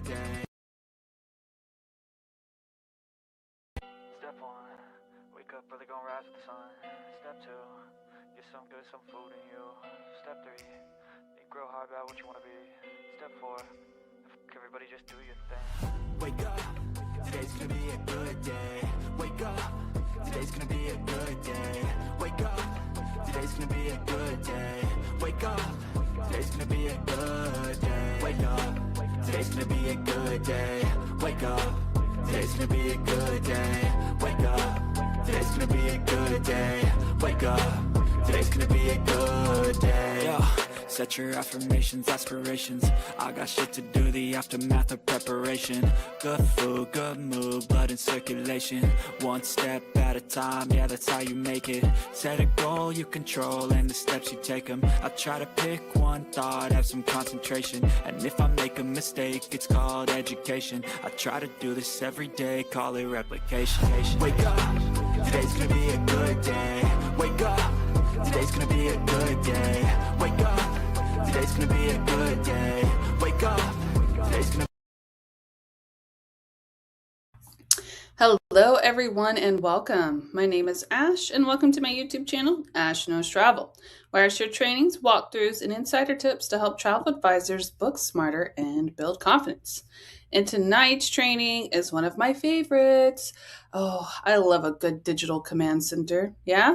good day. Step 1, wake up early, gonna rise with the sun. Step 2, get some good, some food in you. Step 3, think real hard about what you wanna be. Step 4, everybody just do your thing. Wake up, today's gonna be a good day. Wake up, today's gonna be a good day. Wake up, today's gonna be a good day. Wake up, today's gonna be a good day. Wake up, today's gonna be a good day. Wake up, today's gonna be a good day. Wake up, today's gonna be a good day. Wake up, today's gonna be a good day. Yo, set your affirmations, aspirations. I got shit to do, the aftermath of preparation. Good food, good mood, blood in circulation. One step at a time, yeah, that's how you make it. Set a goal you control and the steps you take them. I try to pick one thought, have some concentration. And if I make a mistake, it's called education. I try to do this every day, call it replication. Wake up, today's gonna be a good day. Wake up, today's gonna be a good day. Wake up, today's gonna be a good day. Wake up, today's gonna Hello everyone and welcome. My name is Ash and welcome to my YouTube channel, Ash Knows Travel, where I share trainings, walkthroughs, and insider tips to help travel advisors book smarter and build confidence. And tonight's training is one of my favorites. Oh, I love a good digital command center. Yeah?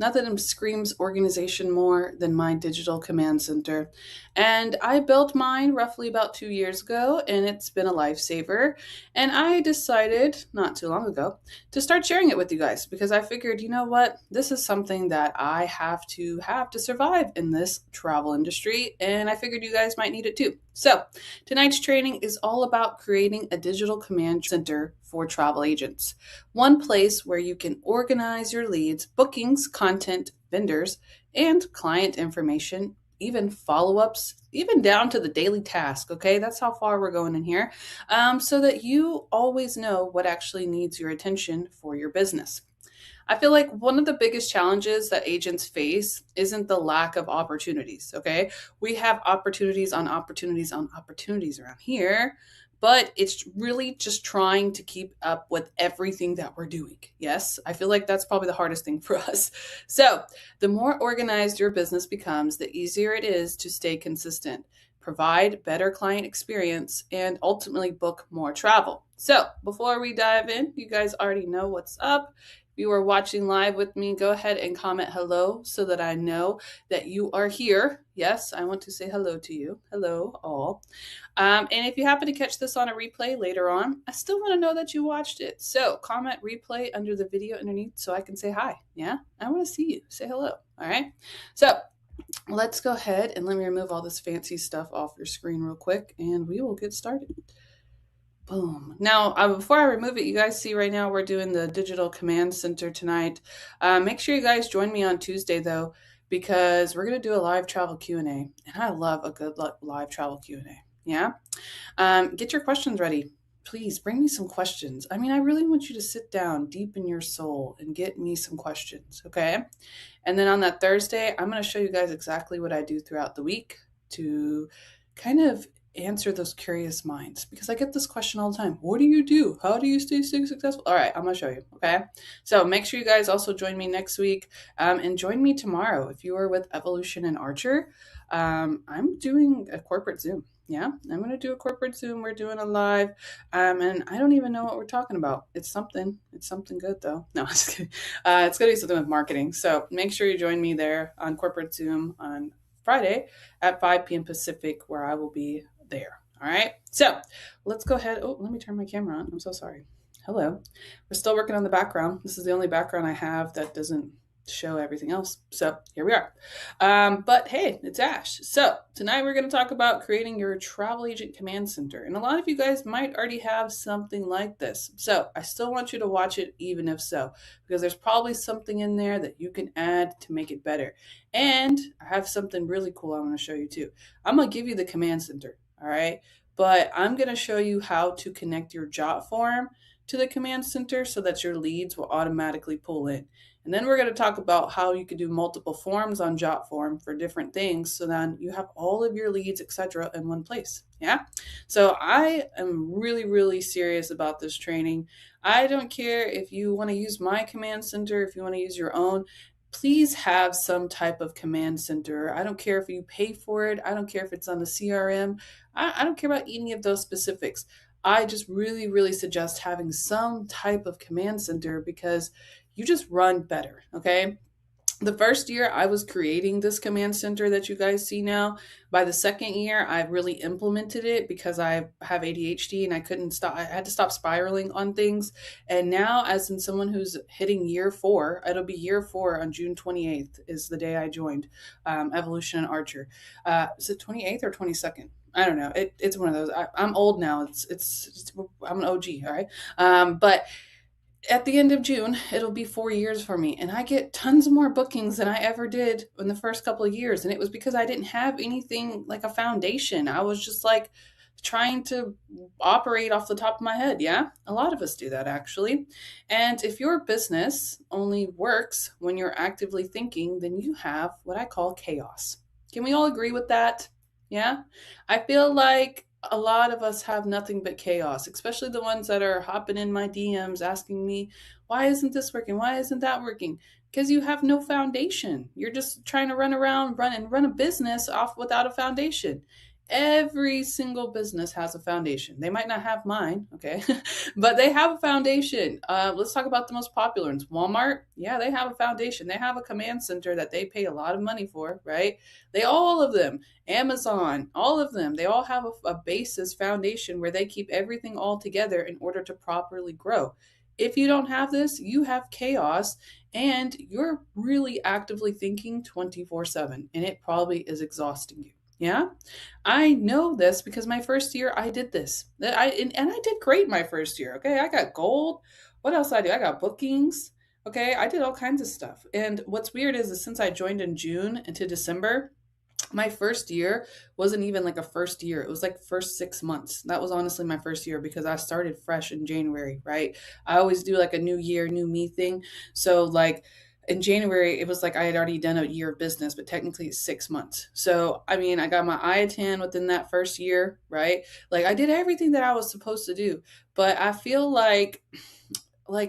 Nothing screams organization more than my digital command center. And I built mine roughly about 2 years ago, and it's been a lifesaver. And I decided not too long ago to start sharing it with you guys because I figured, you know what? This is something that I have to survive in this travel industry, and I figured you guys might need it too. So, tonight's training is all about creating a digital command center for travel agents. One place where you can organize your leads, bookings, content, vendors, and client information, even follow-ups, even down to the daily task, okay? That's how far we're going in here, so that you always know what actually needs your attention for your business. I feel like one of the biggest challenges that agents face isn't the lack of opportunities, okay? We have opportunities on opportunities on opportunities around here, but it's really just trying to keep up with everything that we're doing. Yes, I feel like that's probably the hardest thing for us. So, the more organized your business becomes, the easier it is to stay consistent, provide better client experience, and ultimately book more travel. So, before we dive in, you guys already know what's up. If you are watching live with me, go ahead and comment hello so that I know that you are here. Yes, I want to say hello to you. Hello, all. And if you happen to catch this on a replay later on, I still want to know that you watched it. So comment replay under the video underneath so I can say hi. Yeah, I want to see you. Say hello. All right. So let's go ahead and let me remove all this fancy stuff off your screen real quick and we will get started. Boom. Now, before I remove it, you guys see right now we're doing the digital command center tonight. Make sure you guys join me on Tuesday, though, because we're going to do a live travel Q&A. And I love a good live travel Q&A. Yeah? Get your questions ready. Please bring me some questions. I mean, I really want you to sit down deep in your soul and get me some questions, okay? And then on that Thursday, I'm going to show you guys exactly what I do throughout the week to kind of answer those curious minds, because I get this question all the time. What do you do? How do you stay successful? All right, I'm going to show you, okay? So make sure you guys also join me next week and join me tomorrow. If you are with Evolution and Archer, I'm doing a corporate Zoom. Yeah, I'm going to do a corporate Zoom. We're doing a live, and I don't even know what we're talking about. It's something good, though. No, I'm just kidding. It's going to be something with marketing. So make sure you join me there on corporate Zoom on Friday at 5 p.m. Pacific, where I will be there. All right. So let's go ahead. Oh, let me turn my camera on. I'm so sorry. Hello. We're still working on the background. This is the only background I have that doesn't show everything else. So here we are. But hey, it's Ash. So tonight we're going to talk about creating your travel agent command center. And a lot of you guys might already have something like this. So I still want you to watch it even if so, because there's probably something in there that you can add to make it better. And I have something really cool I want to show you too. I'm going to give you the command center. All right. But I'm going to show you how to connect your jot form to the command center so that your leads will automatically pull in. And then we're going to talk about how you can do multiple forms on Jotform for different things. So then you have all of your leads, etc., in one place. Yeah. So I am really, really serious about this training. I don't care if you want to use my command center, if you want to use your own. Please have some type of command center. I don't care if you pay for it. I don't care if it's on the CRM. I don't care about any of those specifics. I just really, really suggest having some type of command center because you just run better. Okay. The first year I was creating this command center that you guys see now. By the second year, I really implemented it because I have ADHD and I couldn't stop. I had to stop spiraling on things. And now, as in someone who's hitting year 4, it'll be year 4 on June 28th is the day I joined Evolution and Archer. Is it 28th or 22nd? I don't know. It's one of those. I'm old now. I'm an OG. All right. But at the end of June, it'll be 4 years for me. And I get tons more bookings than I ever did in the first couple of years. And it was because I didn't have anything like a foundation. I was just like trying to operate off the top of my head. Yeah. A lot of us do that actually. And if your business only works when you're actively thinking, then you have what I call chaos. Can we all agree with that? Yeah. I feel like a lot of us have nothing but chaos, especially the ones that are hopping in my DMs asking me, why isn't this working? Why isn't that working? Because you have no foundation. You're just trying to run around, run a business off without a foundation. Every single business has a foundation. They might not have mine, okay, but they have a foundation. Let's talk about the most popular ones. Walmart, yeah, they have a foundation. They have a command center that they pay a lot of money for, right? All of them. Amazon, all of them, they all have a basis foundation where they keep everything all together in order to properly grow. If you don't have this, you have chaos and you're really actively thinking 24/7, and it probably is exhausting you. Yeah, I know this because my first year I did this. And I did great my first year. Okay, I got gold. What else I do? I got bookings. Okay, I did all kinds of stuff. And what's weird is since I joined in June into December, my first year wasn't even like a first year. It was like first 6 months. That was honestly my first year because I started fresh in January, right? I always do like a new year, new me thing. So like in January, it was like I had already done a year of business, but technically it's 6 months. So, I mean, I got my IATAN within that first year, right? Like I did everything that I was supposed to do. But I feel like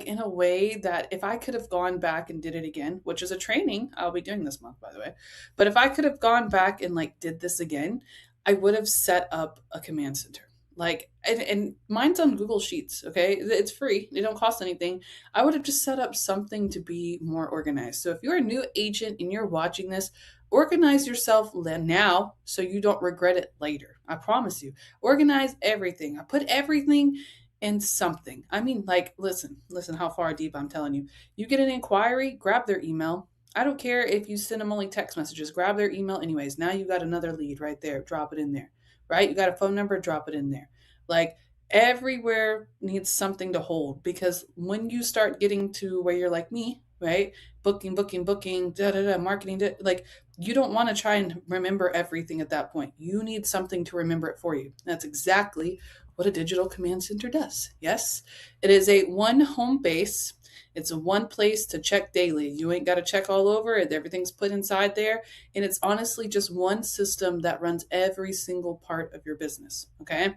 in a way that if I could have gone back and did it again, which is a training I'll be doing this month, by the way, but if I could have gone back and like did this again, I would have set up a command center. Like, and mine's on Google Sheets, okay? It's free, it don't cost anything. I would have just set up something to be more organized. So if you're a new agent and you're watching this, organize yourself now so you don't regret it later. I promise you. Organize everything. I put everything in something. I mean, like, listen how far deep I'm telling you. You get an inquiry, grab their email. I don't care if you send them only text messages, grab their email anyways. Now you got another lead right there. Drop it in there, right? You got a phone number, drop it in there. Like, everywhere needs something to hold because when you start getting to where you're like me, right? Booking, marketing, like, you don't want to try and remember everything at that point. You need something to remember it for you. That's exactly what a digital command center does. Yes, it is a one home base. It's a one place to check daily. You ain't got to check all over it. Everything's put inside there. And it's honestly just one system that runs every single part of your business. Okay.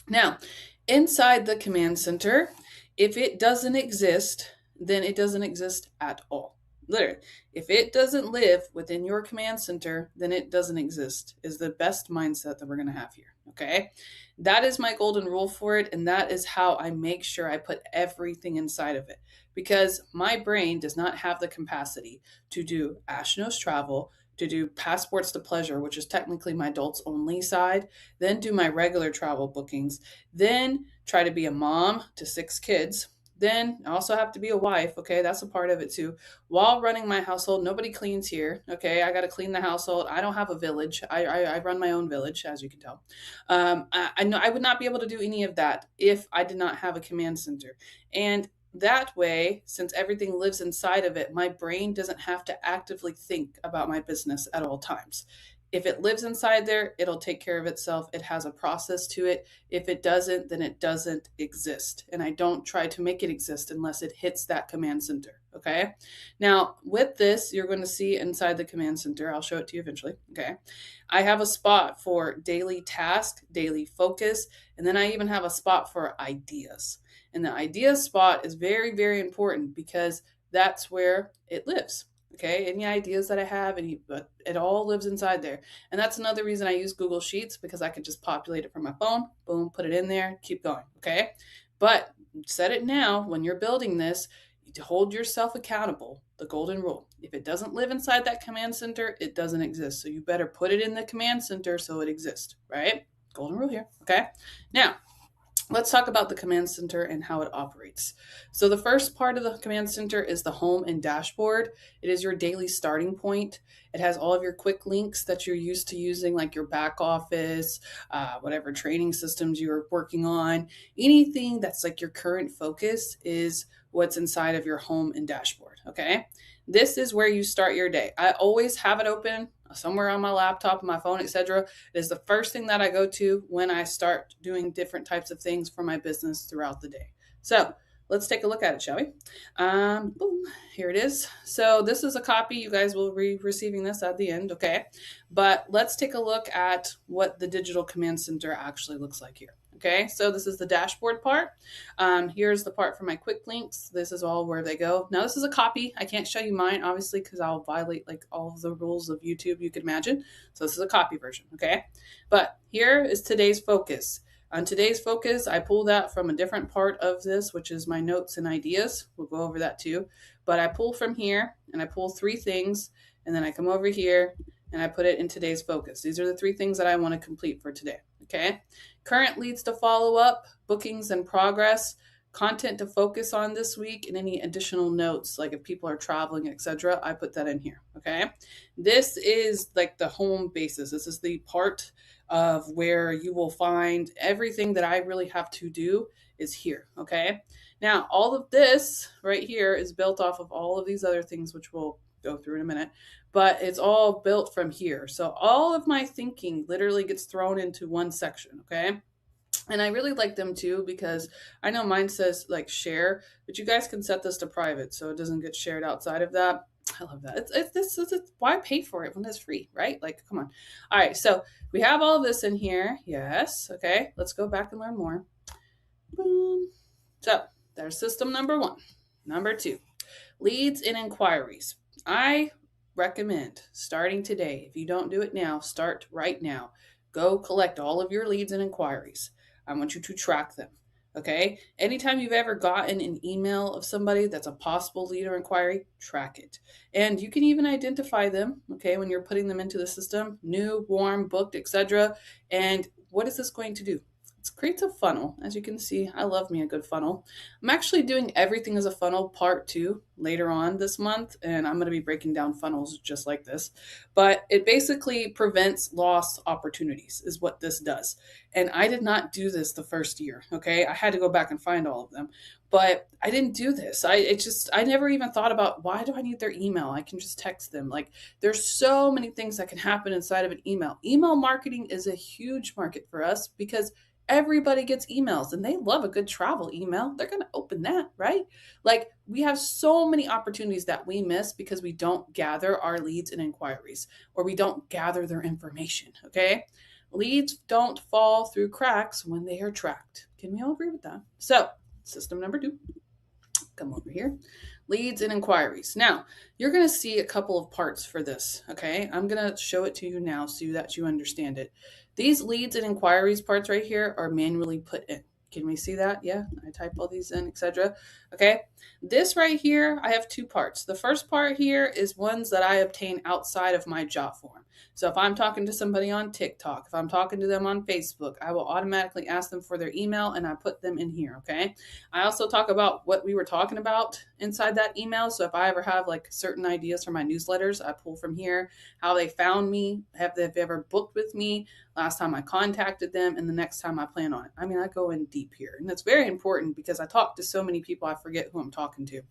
Now, inside the command center, if it doesn't exist, then it doesn't exist at all. Literally, if it doesn't live within your command center, then it doesn't exist, is the best mindset that we're going to have here. Okay. That is my golden rule for it. And that is how I make sure I put everything inside of it because my brain does not have the capacity to do Ash Knows Travel, to do Passports to Pleasure, which is technically my adults only side, then do my regular travel bookings, then try to be a mom to 6 kids. Then I also have to be a wife. Okay, that's a part of it too. While running my household, nobody cleans here. Okay, I got to clean the household. I don't have a village. I run my own village, as you can tell. I know I would not be able to do any of that if I did not have a command center. And that way, since everything lives inside of it, my brain doesn't have to actively think about my business at all times. If it lives inside there, it'll take care of itself. It has a process to it. If it doesn't, then it doesn't exist. And I don't try to make it exist unless it hits that command center. Okay. Now, with this, you're going to see inside the command center, I'll show it to you eventually. Okay. I have a spot for daily task, daily focus, and then I even have a spot for ideas. And the idea spot is very, very important because that's where it lives. Okay, any ideas that I have, but it all lives inside there. And that's another reason I use Google Sheets, because I can just populate it from my phone, boom, put it in there, keep going. Okay, but set it now when you're building this, to hold yourself accountable. The golden rule: if it doesn't live inside that command center, it doesn't exist. So you better put it in the command center so it exists, right? Golden rule here. Okay, now let's talk about the command center and how it operates. So the first part of the command center is the home and dashboard. It is your daily starting point. It has all of your quick links that you're used to using, like your back office, whatever training systems you're working on. Anything that's like your current focus is what's inside of your home and dashboard, okay? This is where you start your day. I always have it open somewhere on my laptop, my phone, etc. It is the first thing that I go to when I start doing different types of things for my business throughout the day. So let's take a look at it, shall we? Boom, here it is. So this is a copy. You guys will be receiving this at the end, okay? But let's take a look at what the digital command center actually looks like here. Okay, so this is the dashboard part. Here's the part for my quick links. This is all where they go. Now this is a copy. I can't show you mine, obviously, because I'll violate like all of the rules of YouTube you could imagine. So this is a copy version, okay? But here is today's focus. On today's focus, I pull that from a different part of this, which is my notes and ideas. We'll go over that too. But I pull from here, and I pull 3 things, and then I come over here, and I put it in today's focus. These are the 3 things that I want to complete for today, okay? Current leads to follow up, bookings and progress, content to focus on this week, and any additional notes, like if people are traveling, etc. I put that in here, okay? This is like the home basis. This is the part of where you will find everything that I really have to do is here, okay? Now, all of this right here is built off of all of these other things, which we'll go through in a minute, but it's all built from here. So all of my thinking literally gets thrown into one section, okay? And I really like them too, because I know mine says like share, but you guys can set this to private so it doesn't get shared outside of that. I love that. It's why pay for it when it's free, right? Like, come on. All right, so we have all of this in here. Yes, okay. Let's go back and learn more. Boom. So there's system number 1. Number 2, leads and inquiries. I recommend starting today. If you don't do it now, start right now. Go collect all of your leads and inquiries. I want you to track them. Okay. Anytime you've ever gotten an email of somebody that's a possible lead or inquiry, track it. And you can even identify them, okay, when you're putting them into the system: new, warm, booked, etc. And what is this going to do? It creates a funnel. As you can see, I love me a good funnel. I'm actually doing everything as a funnel part 2 later on this month, and I'm going to be breaking down funnels just like this. But it basically prevents lost opportunities is what this does. And I did not do this the first year, okay? I had to go back and find all of them. But I didn't do this. I never even thought about, why do I need their email? I can just text them. Like, there's so many things that can happen inside of an email. Email marketing is a huge market for us because everybody gets emails and they love a good travel email. They're going to open that, right? Like, we have so many opportunities that we miss because we don't gather our leads and inquiries, or we don't gather their information, okay? Leads don't fall through cracks when they are tracked. Can we all agree with that? So, system number 2, come over here. Leads and inquiries. Now, you're going to see a couple of parts for this, okay? I'm going to show it to you now so that you understand it. These leads and inquiries parts right here are manually put in. Can we see that? Yeah, I type all these in, etc. Okay, this right here, I have 2 parts. The first part here is ones that I obtain outside of my job form. So if I'm talking to somebody on TikTok, if I'm talking to them on Facebook, I will automatically ask them for their email and I put them in here, okay? I also talk about what we were talking about inside that email. So if I ever have like certain ideas for my newsletters, I pull from here. How they found me, have they ever booked with me, last time I contacted them, and the next time I plan on it. I mean, I go in deep here. And that's very important because I talk to so many people, I forget who I'm talking to.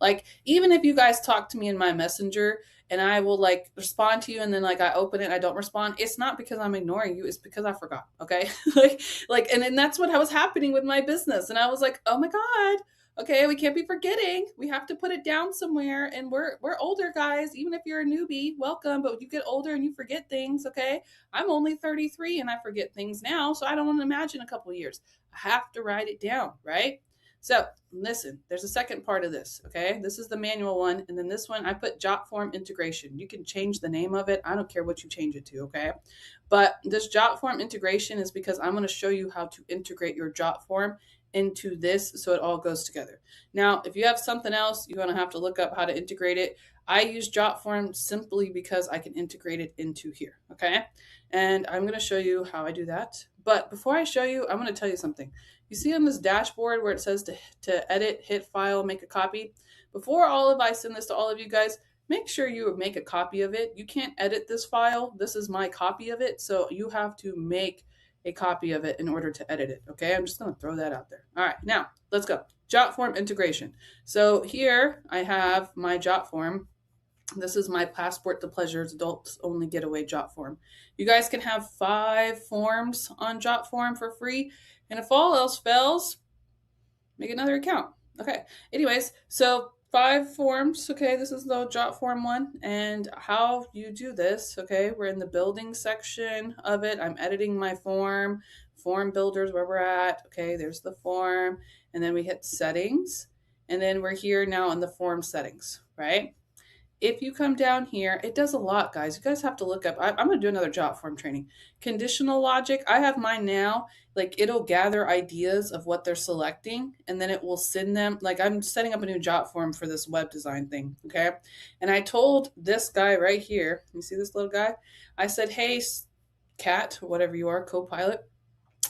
Like, even if you guys talk to me in my messenger and I will like respond to you, and then like I open it and I don't respond, it's not because I'm ignoring you, it's because I forgot. Okay. And then that's what was happening with my business. And I was like, oh my God, okay, we can't be forgetting. We have to put it down somewhere. And we're older, guys. Even if you're a newbie, welcome. But you get older and you forget things. Okay, I'm only 33 and I forget things now, so I don't want to imagine a couple of years. I have to write it down, right? So listen, there's a second part of this. Okay, this is the manual one, and then this one I put Jotform integration. You can change the name of it. I don't care what you change it to. Okay, but this Jotform integration is because I'm going to show you how to integrate your Jotform into this so it all goes together. Now, if you have something else, you're going to have to look up how to integrate it. I use Jotform simply because I can integrate it into here. Okay, and I'm going to show you how I do that. But before I show you, I'm going to tell you something. You see on this dashboard where it says to edit, hit file, make a copy. Before I send this to all of you guys, make sure you make a copy of it. You can't edit this file. This is my copy of it. So you have to make a copy of it in order to edit it. Okay, I'm just going to throw that out there. All right, now let's go. Jotform integration. So here I have my Jotform. This is my Passport to Pleasure's Adults Only Getaway Jotform. You guys can have 5 forms on Jotform for free. And if all else fails, make another account. Okay. Anyways, so 5 forms. Okay. This is the Jotform one. And how you do this. Okay. We're in the building section of it. I'm editing my form builders where we're at. Okay. There's the form. And then we hit settings. And then we're here now in the form settings, right? If you come down here, it does a lot, guys. You guys have to look up. I'm going to do another Jotform training. Conditional logic. I have mine now. Like, it'll gather ideas of what they're selecting, and then it will send them. Like, I'm setting up a new Jotform for this web design thing, okay? And I told this guy right here, you see this little guy? I said, hey, cat, whatever you are, co-pilot.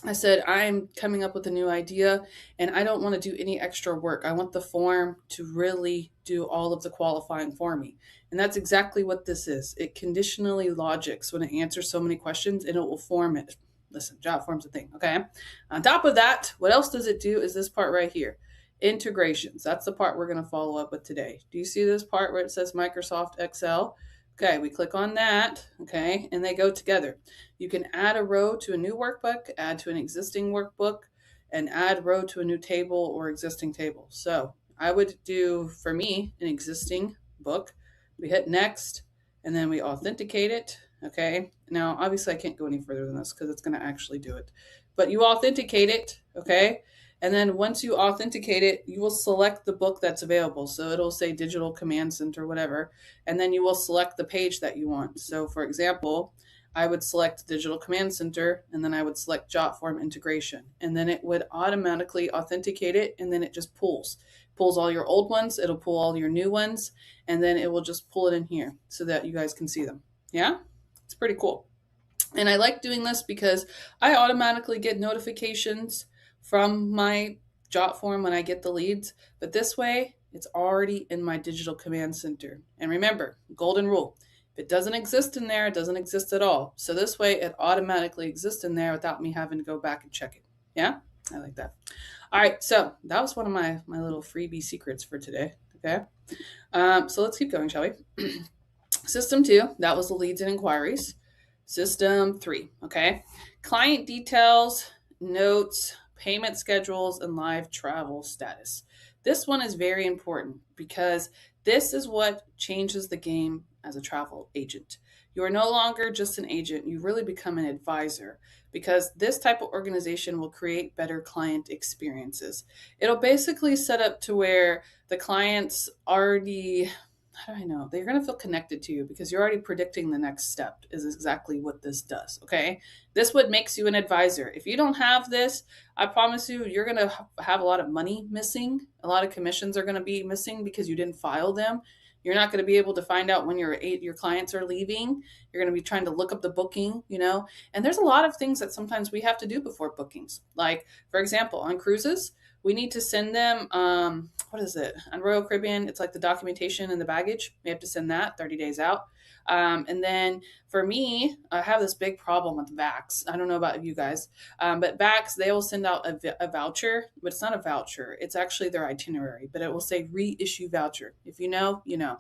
I said, I'm coming up with a new idea and I don't want to do any extra work. I want the form to really do all of the qualifying for me. And that's exactly what this is. It conditionally logics when it answers so many questions and it will form it. Listen, Jotform's a thing, okay? On top of that, what else does it do is this part right here. Integrations. That's the part we're going to follow up with today. Do you see this part where it says Microsoft Excel? Okay, we click on that, okay, and they go together. You can add a row to a new workbook, add to an existing workbook, and add row to a new table or existing table. So I would do, for me, an existing book. We hit next, and then we authenticate it, okay? Now, obviously, I can't go any further than this because it's going to actually do it. But you authenticate it, okay? And then once you authenticate it, you will select the book that's available. So it'll say Digital Command Center, whatever. And then you will select the page that you want. So for example, I would select Digital Command Center, and then I would select Jotform integration. And then it would automatically authenticate it, and then it just pulls all your old ones. It'll pull all your new ones, and then it will just pull it in here so that you guys can see them. Yeah, it's pretty cool. And I like doing this because I automatically get notifications from my Jotform when I get the leads, but this way it's already in my Digital Command Center. And remember, golden rule, if it doesn't exist in there, it doesn't exist at all. So this way it automatically exists in there without me having to go back and check it. Yeah, I like that. All right, so that was one of my little freebie secrets for today. Okay, so let's keep going, shall we? System 2, that was the leads and inquiries. System 3, okay, client details, notes, payment schedules, and live travel status. This one is very important because this is what changes the game as a travel agent. You are no longer just an agent, you really become an advisor because this type of organization will create better client experiences. It'll basically set up to where the clients already, how do I know? They're going to feel connected to you because you're already predicting the next step is exactly what this does, okay? This what makes you an advisor. If you don't have this, I promise you, you're going to have a lot of money missing. A lot of commissions are going to be missing because you didn't file them. You're not going to be able to find out when your clients are leaving. You're going to be trying to look up the booking, and there's a lot of things that sometimes we have to do before bookings. Like, for example, on cruises, we need to send them, what is it? On Royal Caribbean, it's like the documentation and the baggage. We have to send that 30 days out. And then for me, I have this big problem with VAX. I don't know about you guys, but VAX, they will send out a voucher, but it's not a voucher. It's actually their itinerary, but it will say reissue voucher. If you know, you know.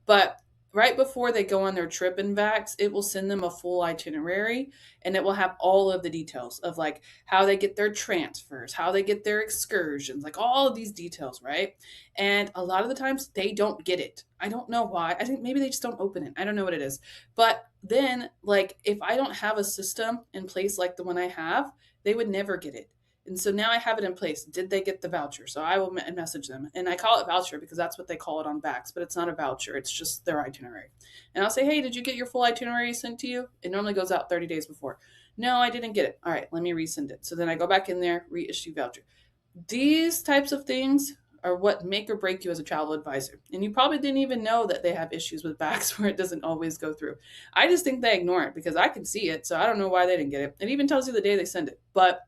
But right before they go on their trip in Vax, it will send them a full itinerary, and it will have all of the details of like how they get their transfers, how they get their excursions, like all of these details, right? And a lot of the times they don't get it. I don't know why. I think maybe they just don't open it. I don't know what it is. But then, like, if I don't have a system in place like the one I have, they would never get it. And so now I have it in place. Did they get the voucher? So I will message them. And I call it voucher because that's what they call it on Vax, but it's not a voucher. It's just their itinerary. And I'll say, hey, did you get your full itinerary sent to you? It normally goes out 30 days before. No, I didn't get it. All right, let me resend it. So then I go back in there, reissue voucher. These types of things are what make or break you as a travel advisor. And you probably didn't even know that they have issues with Vax where it doesn't always go through. I just think they ignore it because I can see it. So I don't know why they didn't get it. It even tells you the day they send it. But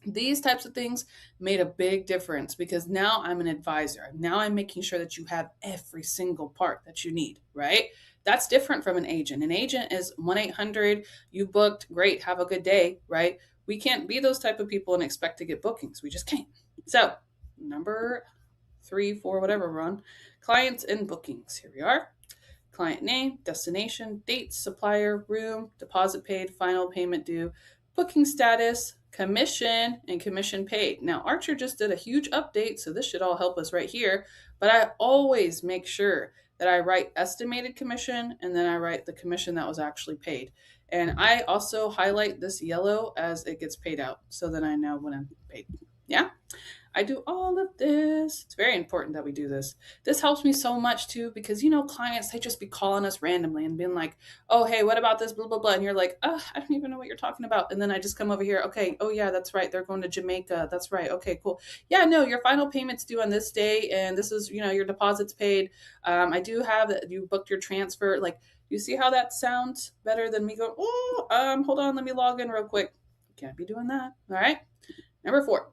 these types of things made a big difference because now I'm an advisor. Now I'm making sure that you have every single part that you need, right? That's different from an agent. An agent is 1-800, you booked, great, have a good day, right? We can't be those type of people and expect to get bookings. We just can't. So, number 3, 4, whatever we're on, clients and bookings. Here we are. Client name, destination, dates, supplier, room, deposit paid, final payment due, booking status, commission, and commission paid. Now, Archer just did a huge update, so this should all help us right here. But I always make sure that I write estimated commission and then I write the commission that was actually paid. And I also highlight this yellow as it gets paid out so that I know when I'm paid. Yeah? I do all of this. It's very important that we do this. This helps me so much too because, clients, they just be calling us randomly and being like, oh, hey, what about this, blah, blah, blah. And you're like, I don't even know what you're talking about. And then I just come over here. Okay. Oh, yeah, that's right. They're going to Jamaica. That's right. Okay, cool. Yeah, no, your final payment's due on this day. And this is, your deposit's paid. I do have that. You booked your transfer. Like, you see how that sounds better than me going, hold on. Let me log in real quick. You can't be doing that. All right. Number 4.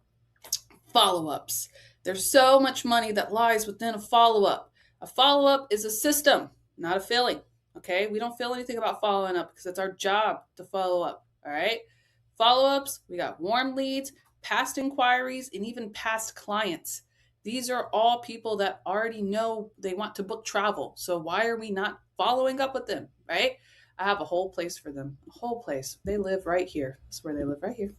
Follow-ups. There's so much money that lies within a follow-up. A follow-up is a system, not a feeling. Okay? We don't feel anything about following up because it's our job to follow up. All right? Follow-ups, we got warm leads, past inquiries, and even past clients. These are all people that already know they want to book travel. So why are we not following up with them, right? I have a whole place for them. A whole place. They live right here. That's where they live, right here.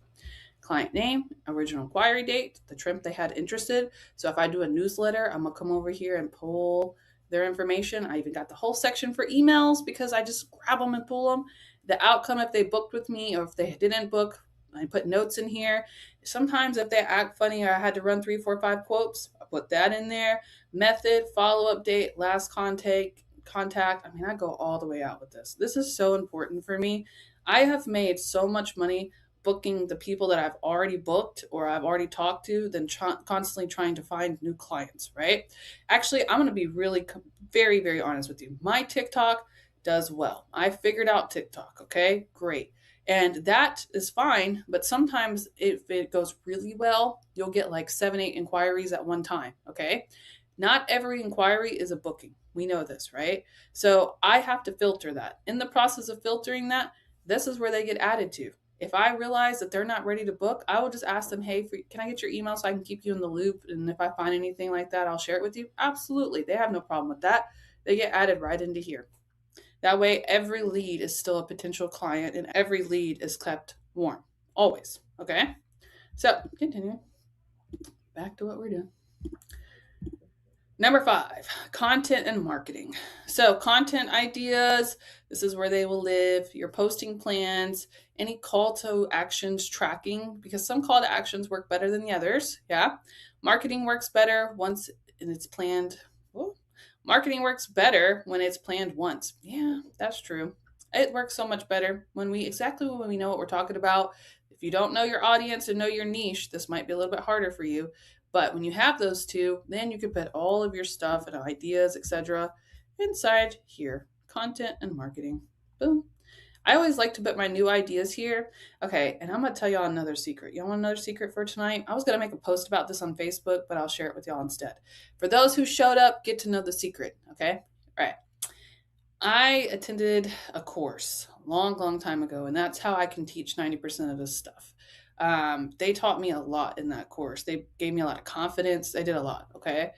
Client name, original inquiry date, the trip they had interested. So if I do a newsletter, I'm going to come over here and pull their information. I even got the whole section for emails because I just grab them and pull them. The outcome, if they booked with me or if they didn't book, I put notes in here. Sometimes if they act funny or I had to run 3, 4, 5 quotes, I put that in there. Method, follow-up date, last contact. I mean, I go all the way out with this. This is so important for me. I have made so much money booking the people that I've already booked or I've already talked to than constantly trying to find new clients, right? Actually, I'm going to be really very, very honest with you. My TikTok does well. I figured out TikTok, okay? Great. And that is fine, but sometimes if it goes really well, you'll get like 7, 8 inquiries at one time, okay? Not every inquiry is a booking. We know this, right? So I have to filter that. In the process of filtering that, this is where they get added to. If I realize that they're not ready to book, I will just ask them, hey, can I get your email so I can keep you in the loop? And if I find anything like that, I'll share it with you. Absolutely. They have no problem with that. They get added right into here. That way, every lead is still a potential client and every lead is kept warm. Always. Okay? So, continuing. Back to what we're doing. Number 5, content and marketing. So content ideas, this is where they will live, your posting plans, any call to actions tracking, because some call to actions work better than the others. Yeah. Marketing works better once it's planned. Marketing works better when it's planned once. Yeah, that's true. It works so much better when we know what we're talking about. If you don't know your audience and know your niche, this might be a little bit harder for you. But when you have those two, then you can put all of your stuff and ideas, etc., inside here. Content and marketing. Boom. I always like to put my new ideas here. Okay, and I'm going to tell y'all another secret. Y'all want another secret for tonight? I was going to make a post about this on Facebook, but I'll share it with y'all instead. For those who showed up, get to know the secret, okay? All right. I attended a course a long, long time ago, and that's how I can teach 90% of this stuff. They taught me a lot in that course. They gave me a lot of confidence. They did a lot, okay?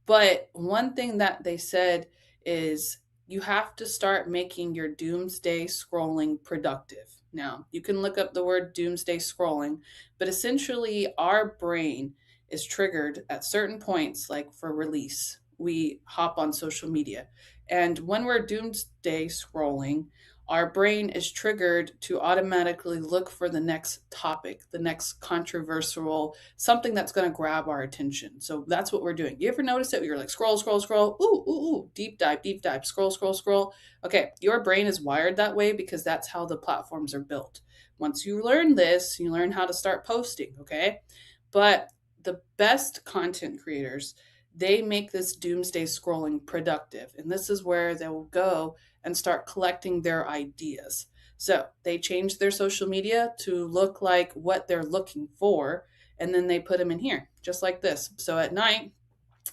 But one thing that they said is you have to start making your doomsday scrolling productive. Now, you can look up the word doomsday scrolling, but essentially, our brain is triggered at certain points, like for release. We hop on social media. And when we're doomsday scrolling, our brain is triggered to automatically look for the next topic, the next controversial, something that's going to grab our attention. So that's what we're doing. You ever notice it? You're like scroll, scroll, scroll, ooh, ooh, ooh, deep dive, scroll, scroll, scroll. Okay, your brain is wired that way because that's how the platforms are built. Once you learn this, you learn how to start posting, okay? But the best content creators, they make this doomsday scrolling productive. And this is where they will go and start collecting their ideas. So they change their social media to look like what they're looking for, and then they put them in here, just like this. So at night,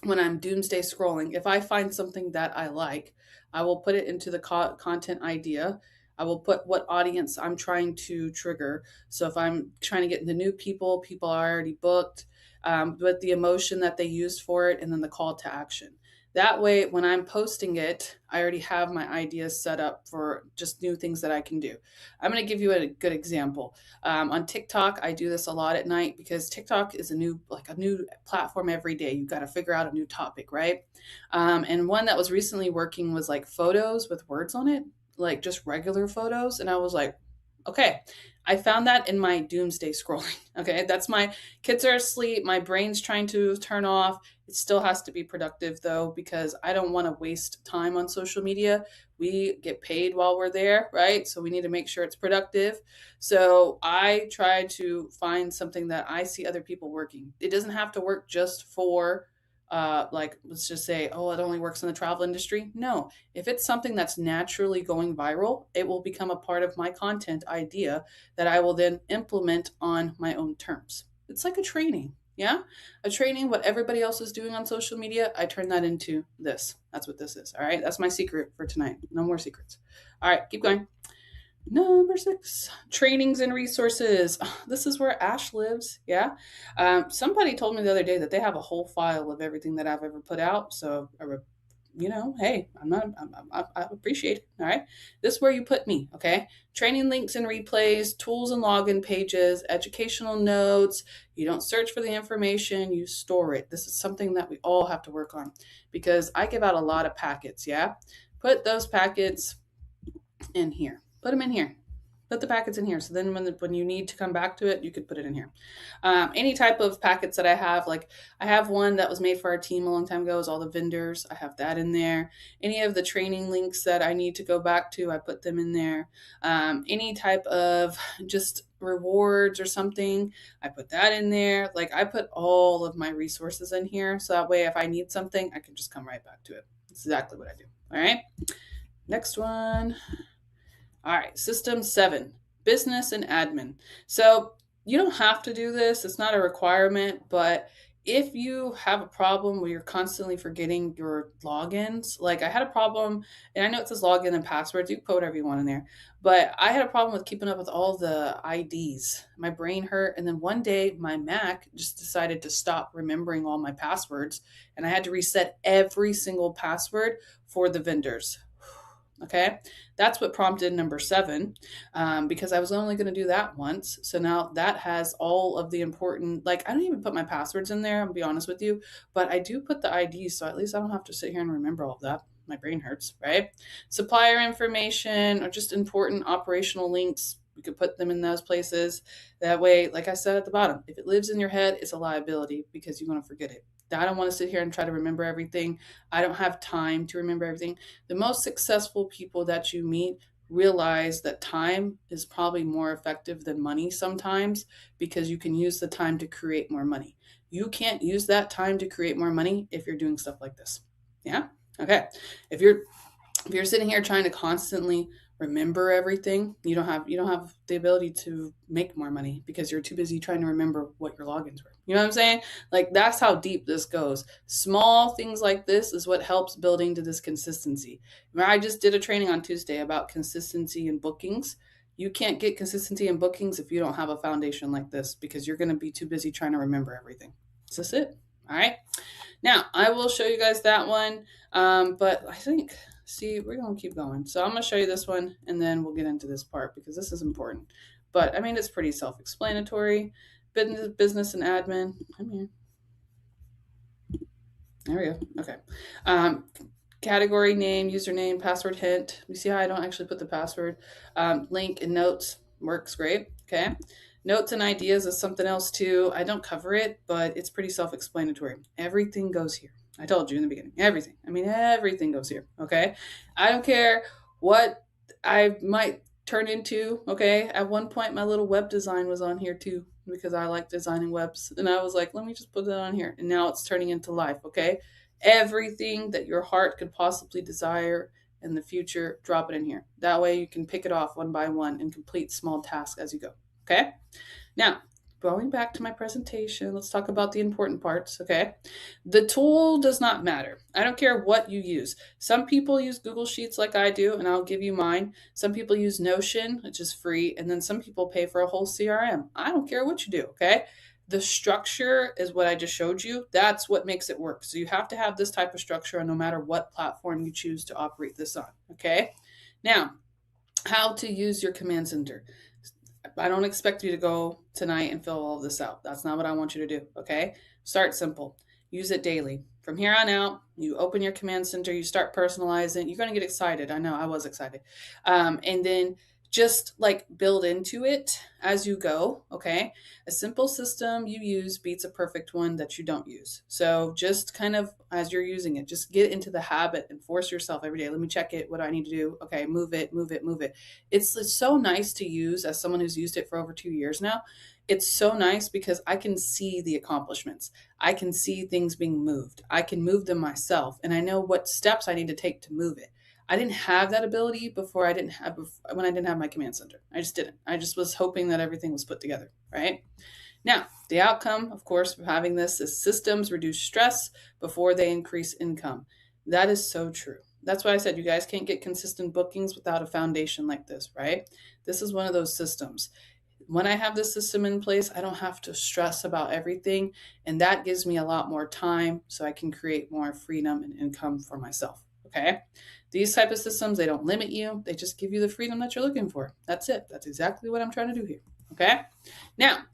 when I'm doomsday scrolling, if I find something that I like, I will put it into the content idea. I will put what audience I'm trying to trigger. So if I'm trying to get into new people, people are already booked, with the emotion that they used for it, and then the call to action. That way, when I'm posting it, I already have my ideas set up for just new things that I can do. I'm going to give you a good example. On TikTok, I do this a lot at night because TikTok is a new platform every day. You've got to figure out a new topic, right? And one that was recently working was like photos with words on it, like just regular photos. And I was like, okay, I found that in my doomsday scrolling. Okay, that's my kids are asleep. My brain's trying to turn off. It still has to be productive though, because I don't want to waste time on social media. We get paid while we're there, right? So we need to make sure it's productive. So I try to find something that I see other people working. It doesn't have to work just for like let's just say, oh, it only works in the travel industry. No, if it's something that's naturally going viral, it will become a part of my content idea that I will then implement on my own terms. It's like a training. Yeah. A training, what everybody else is doing on social media, I turn that into this. That's what this is. All right. That's my secret for tonight. No more secrets. All right. Keep going. Number 6, trainings and resources. This is where Ash lives. Yeah. Somebody told me the other day that they have a whole file of everything that I've ever put out. So, hey, I appreciate it. All right. This is where you put me. Okay. Training links and replays, tools and login pages, educational notes. You don't search for the information, you store it. This is something that we all have to work on because I give out a lot of packets. Yeah. Put those packets in here. Put them in here. Put the packets in here. So then when you need to come back to it, you could put it in here. Any type of packets that I have, like I have one that was made for our team a long time ago, is all the vendors. I have that in there. Any of the training links that I need to go back to, I put them in there. Any type of just rewards or something, I put that in there. Like I put all of my resources in here. So that way, if I need something, I can just come right back to it. That's exactly what I do. All right. Next one. All right, system 7, business and admin. So you don't have to do this. It's not a requirement, but if you have a problem where you're constantly forgetting your logins, like I had a problem, and I know it says login and passwords, you can put whatever you want in there, but I had a problem with keeping up with all the IDs. My brain hurt, and then one day my Mac just decided to stop remembering all my passwords, and I had to reset every single password for the vendors. Okay, that's what prompted number 7, because I was only going to do that once. So now that has all of the important, like I don't even put my passwords in there, I'll be honest with you, but I do put the IDs. So at least I don't have to sit here and remember all of that. My brain hurts, right? Supplier information or just important operational links. You could put them in those places. That way, like I said at the bottom, if it lives in your head, it's a liability because you're going to forget it. I don't want to sit here and try to remember everything. I don't have time to remember everything. The most successful people that you meet realize that time is probably more effective than money sometimes because you can use the time to create more money. You can't use that time to create more money if you're doing stuff like this. Yeah? Okay. If you're sitting here trying to constantly remember everything, you don't have the ability to make more money because you're too busy trying to remember what your logins were. You know what I'm saying? Like that's how deep this goes. Small things like this is what helps building to this consistency. I just did a training on Tuesday about consistency in bookings. You can't get consistency in bookings if you don't have a foundation like this because you're going to be too busy trying to remember everything. Is this it? All right. Now, I will show you guys that one, but I think see, we're going to keep going. So I'm going to show you this one, and then we'll get into this part because this is important. But I mean, it's pretty self-explanatory. Business and admin. I'm here. There we go. Okay. Um, Category name, username, password hint. You see how I don't actually put the password. Link and notes works great. Okay. Notes and ideas is something else too. I don't cover it, but it's pretty self-explanatory. Everything goes here. I told you in the beginning. Everything. I mean, everything goes here. Okay. I don't care what I might turn into. Okay. At one point, my little web design was on here too because I like designing webs. And I was like, let me just put it on here. And now it's turning into life. Okay. Everything that your heart could possibly desire in the future, drop it in here. That way you can pick it off one by one and complete small tasks as you go. Okay? Now, going back to my presentation, let's talk about the important parts, okay? The tool does not matter. I don't care what you use. Some people use Google Sheets like I do, and I'll give you mine. Some people use Notion, which is free, and then some people pay for a whole CRM. I don't care what you do, okay? The structure is what I just showed you. That's what makes it work. So you have to have this type of structure no matter what platform you choose to operate this on, okay? Now, how to use your command center. I don't expect you to go tonight and fill all of this out. That's not what I want you to do, okay? Start simple. Use it daily. From here on out, you open your command center, you start personalizing. You're going to get excited. I know, I was excited. And then just like build into it as you go, okay? A simple system you use beats a perfect one that you don't use. So just kind of as you're using it, just get into the habit and force yourself every day. Let me check it. What do I need to do? Okay, move it, move it, move it. It's so nice to use as someone who's used it for over 2 years now. It's so nice because I can see the accomplishments. I can see things being moved. I can move them myself, and I know what steps I need to take to move it. I didn't have that ability before when I didn't have my command center. I just didn't. I just was hoping that everything was put together, right? Now, the outcome, of course, of having this is systems reduce stress before they increase income. That is so true. That's why I said you guys can't get consistent bookings without a foundation like this, right? This is one of those systems. When I have this system in place, I don't have to stress about everything, and that gives me a lot more time so I can create more freedom and income for myself. Okay? These type of systems, they don't limit you. They just give you the freedom that you're looking for. That's it. That's exactly what I'm trying to do here. Okay? Now,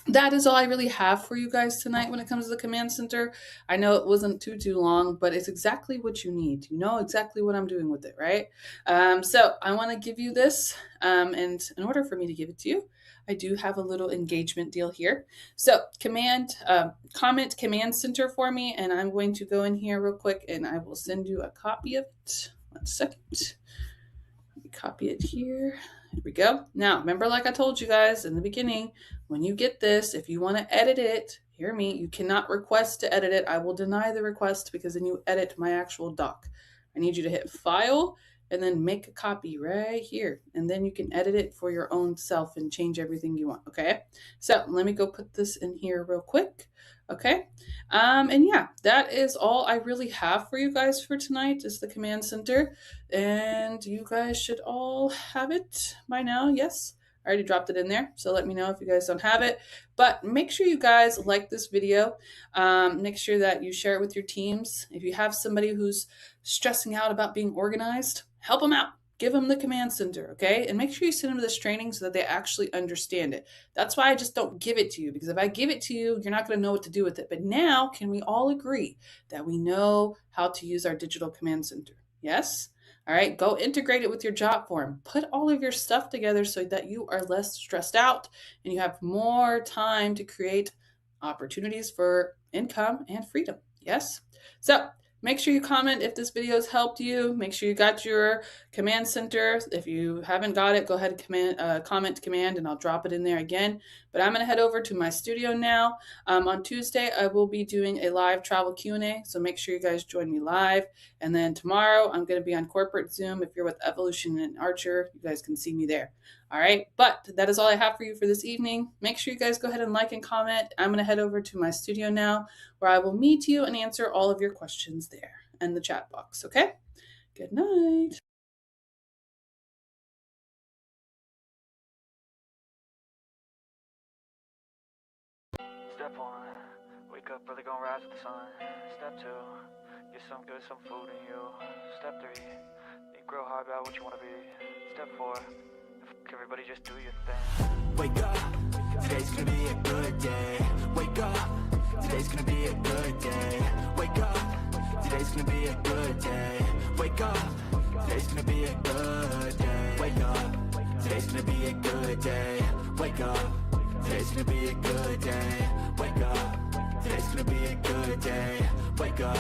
that is all I really have for you guys tonight when it comes to the command center. I know it wasn't too long, but it's exactly what you need. You know exactly what I'm doing with it, right? So I want to give you this, and in order for me to give it to you, I do have a little engagement deal here. So comment command center for me, and I'm going to go in here real quick, and I will send you a copy of it. 1 second. Let me copy it here. Here we go. Now, remember, like I told you guys in the beginning, when you get this, if you want to edit it, hear me, you cannot request to edit it. I will deny the request because then you edit my actual doc. I need you to hit File and then make a copy right here. And then you can edit it for your own self and change everything you want, okay? So let me go put this in here real quick, okay? And yeah, that is all I really have for you guys for tonight is the command center. And you guys should all have it by now. Yes, I already dropped it in there. So let me know if you guys don't have it. But make sure you guys like this video. Make sure that you share it with your teams. If you have somebody who's stressing out about being organized, help them out. Give them the command center, okay? And make sure you send them to this training so that they actually understand it. That's why I just don't give it to you, because if I give it to you, you're not going to know what to do with it. But now, can we all agree that we know how to use our digital command center? Yes? All right, go integrate it with your job form. Put all of your stuff together so that you are less stressed out and you have more time to create opportunities for income and freedom. Yes? So, make sure you comment if this video has helped you. Make sure you got your command center. If you haven't got it, go ahead and comment command and I'll drop it in there again. But I'm going to head over to my studio now. On Tuesday, I will be doing a live travel Q&A, so make sure you guys join me live. And then tomorrow, I'm going to be on corporate Zoom. If you're with Evolution and Archer, you guys can see me there. All right, but that is all I have for you for this evening. Make sure you guys go ahead and like and comment. I'm going to head over to my studio now, where I will meet you and answer all of your questions there in the chat box, okay? Good night. Step 1, wake up early, gonna rise with the sun. Step 2, get some good, some food in you. Step 3, grow hard about what you want to be. Step 4, everybody just do your thing. Wake up, today's gonna be a good day. Wake up, today's gonna be a good day. Wake up, today's gonna be a good day. Wake up, today's gonna be a good day. Wake up, today's gonna be a good day. Wake up, today's gonna be a good day. Wake up, today's gonna be a good day. Wake up,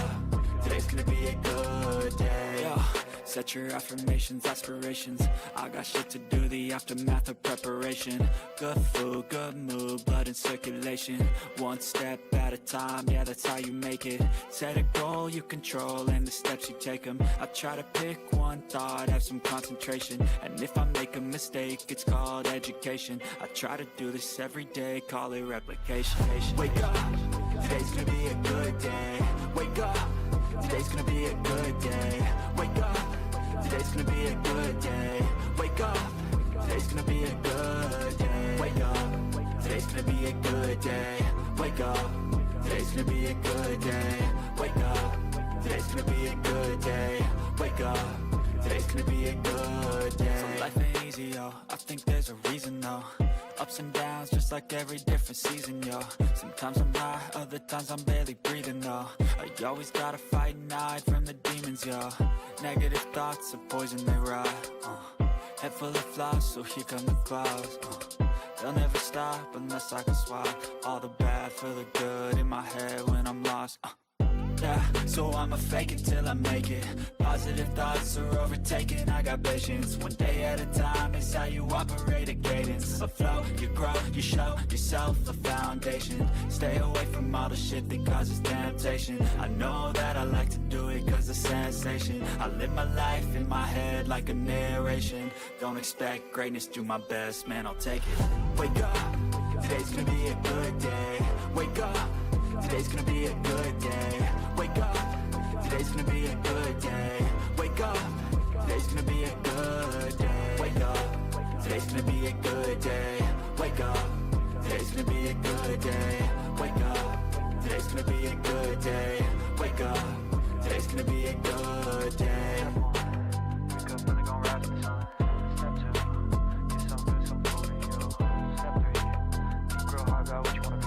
today's gonna be a good day. Yo. Set your affirmations, aspirations. I got shit to do, the aftermath of preparation. Good food, good mood, blood in circulation. One step at a time, yeah, that's how you make it. Set a goal you control and the steps you take them. I try to pick one thought, have some concentration. And if I make a mistake, it's called education. I try to do this every day, call it replication. Wake up, today's gonna be a good day. Wake up, today's gonna be a good day. Wake up, today's gonna be a good day. Wake up, today's gonna be a good day. Wake up, today's gonna be a good day. Wake up, today's gonna be a good day. Wake up, today's gonna be a good day. Wake up, today's gonna be a good day. So life ain't easy, yo, I think there's a reason though. Ups and downs, just like every different season, yo. Sometimes I'm high, other times I'm barely breathing, though. I always gotta fight and hide from the demons, yo. Negative thoughts are poison, they rot. Head full of flaws, so here come the clouds. They'll never stop unless I can swap all the bad for the good in my head when I'm lost. Yeah, so I'ma fake it till I make it. Positive thoughts are overtaken, I got patience. One day at a time is how you operate a cadence. A flow, you grow, you show yourself a foundation. Stay away from all the shit that causes temptation. I know that I like to do it cause it's sensation. I live my life in my head like a narration. Don't expect greatness, do my best, man, I'll take it. Wake up, today's gonna be a good day. Wake up, today's gonna be a good day. Wake up, today's gonna be a good day. Wake up, today's gonna be a good day. Wake up, today's gonna be a good day. Wake up, today's gonna be a good day. Wake up, today's gonna be a good day. Wake up, today's gonna be a good day.